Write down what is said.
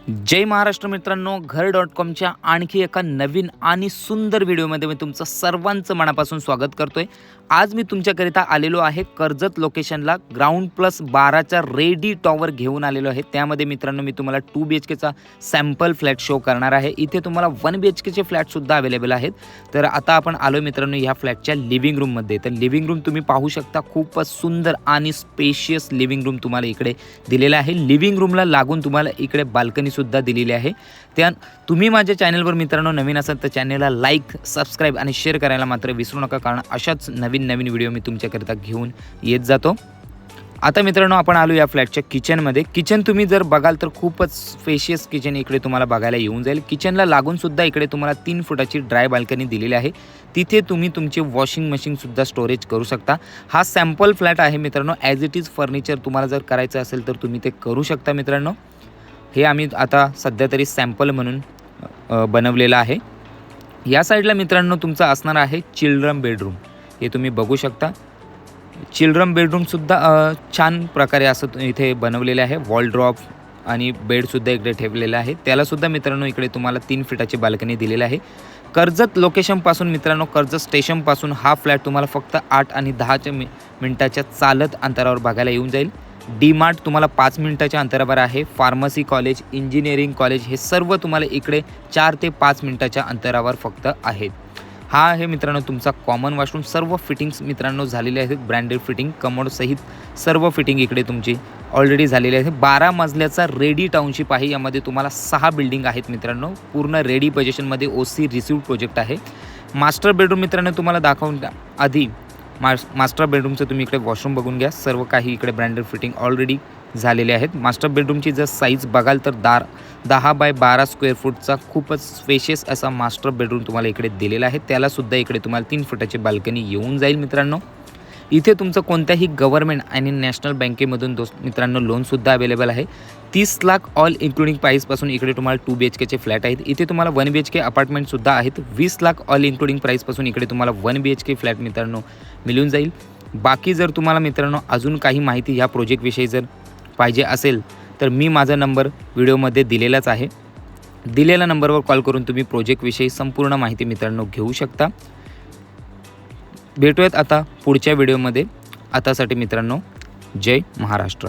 जय महाराष्ट्र मित्रांनो, घर.com आणखी एका नवीन आणि सुंदर व्हिडिओमध्ये मी तुमचं सर्वांचं मनापासून स्वागत करतोय। आज मी तुमच्याकरिता आलेलो आहे कर्जत लोकेशनला ग्राउंड प्लस 12चा रेडी टॉवर घेऊन आलेलो आहे। त्यामध्ये मित्रांनो मी तुम्हाला 2 BHKचा सॅम्पल फ्लॅट शो करणार आहे। इथे तुम्हाला 1 BHKचे फ्लॅट सुद्धा अवेलेबल आहेत। तर आता आपण आलो मित्रांनो ह्या फ्लॅटच्या लिव्हिंग रूम मध्ये। तर लिव्हिंग रूम तुम्ही पाहू शकता, खूपच सुंदर आणि स्पेशियस लिव्हिंग रूम तुम्हाला इकडे दिलेला आहे। लिव्हिंग रूमला लागून तुम्हाला इकडे बाल्कनी सुद्धा दिलेली आहे। त्या तुम्ही माझ्या चॅनलवर मित्रांनो नवीन असाल तर चॅनलला लाईक, सबस्क्राइब आणि शेअर करायला मात्र विसरू नका, कारण अशाच नवीन व्हिडिओ मी तुमच्याकरिता घेऊन येत जातो। आता मित्रांनो आपण आलो या फ्लॅटच्या किचनमध्ये। किचन तुम्ही जर बघाल तर खूपच स्पेशियस किचन इकडे तुम्हाला बघायला येऊन जाईल। किचनला लागून सुद्धा इकडे तुम्हाला 3 फुटाची ड्राय बाल्कनी दिलेली आहे। तिथे तुम्ही तुमचे वॉशिंग मशीन सुद्धा स्टोरेज करू शकता। हा सॅम्पल फ्लॅट आहे मित्रांनो, ॲज इट इज फर्निचर तुम्हाला जर करायचं असेल तर तुम्ही ते करू शकता मित्रांनो। हे आम्ही आता सध्या तरी सॅम्पल म्हणून बनवलेलं आहे। या साईडला मित्रांनो तुमचा असणार आहे चिल्ड्रन बेडरूम। हे तुम्ही बघू शकता, चिल्ड्रन बेडरूम सुद्धा छान प्रकारे असं इथे बनवलेले आहे। वॉल ड्रॉप आणि बेड सुद्धा इकडे ठेवलेला आहे। त्याला सुद्धा मित्रांनो इकडे तुम्हाला 3 फुटाची बाल्कनी दिलेली आहे। कर्जत लोकेशन पासून मित्रांनो, कर्जत स्टेशन पासून हा फ्लॅट तुम्हाला फक्त 8 आणि 10 मिनिटाच्या चालत अंतरावर बघायला येऊन जाईल। डी मार्ट तुम्हाला 5 मिनिटाच्या अंतरावर आहे। फार्मसी कॉलेज, इंजिनिअरिंग कॉलेज हे सर्व तुम्हाला इकडे 4 ते 5 मिनिटाच्या अंतरावर फक्त आहेत। हा आहे मित्रांनो तुमचा कॉमन वॉशरूम। सर्व फिटिंग्स मित्रांनो झालेले आहेत, ब्रँडेड फिटिंग कमोड सहित सर्व फिटिंग इकडे तुमची ऑलरेडी झालेली आहे। 12 मजल्याचा रेडी टाउनशिप आहे। यामध्ये तुम्हाला 6 बिल्डिंग आहेत मित्रांनो, पूर्ण रेडी पोझिशनमध्ये OC रिसिव्ड प्रोजेक्ट आहे। मास्टर बेडरूम मित्रांनो तुम्हाला दाखवून आधी मास्टर बेडरूमचं तुम्ही इकडे वॉशरूम बघून घ्या। सर्व काही इकडे ब्रँडेड फिटिंग ऑलरेडी झालेले आहेत। मास्टर बेडरूमची जर साईज बघाल तर 10 बाय 12 स्क्वेअर फूटचा खूपच स्पेशियस असा मास्टर बेडरूम तुम्हाला इकडे दिलेला आहे। त्याला सुद्धा इकडे तुम्हाला 3 फुटाची बाल्कनी येऊन जाईल मित्रांनो। इथे तुमचं कोणत्याही गव्हर्नमेंट आणि नॅशनल बँकेमधून मित्रांनो लोनसुद्धा अवेलेबल आहे। 30 लाख ऑल इन्क्लुडिंग प्राईसपासून इकडे तुम्हाला 2 BHKचे फ्लॅट आहेत। इथे तुम्हाला 1 BHK अपार्टमेंटसुद्धा आहेत। 20 लाख ऑल इन्क्लुडिंग प्राईसपासून इकडे तुम्हाला 1 BHK फ्लॅट मित्रांनो मिळून जाईल। बाकी जर तुम्हाला मित्रांनो अजून काही माहिती ह्या प्रोजेक्टविषयी जर पाहिजे असेल तर मी माझा नंबर व्हिडिओमध्ये दिलेलाच आहे। दिलेल्या नंबरवर कॉल करून तुम्ही प्रोजेक्टविषयी संपूर्ण माहिती मित्रांनो घेऊ शकता। भेटूयात आता पुढच्या व्हिडिओमध्ये। आतासाठी मित्रांनो जय महाराष्ट्र।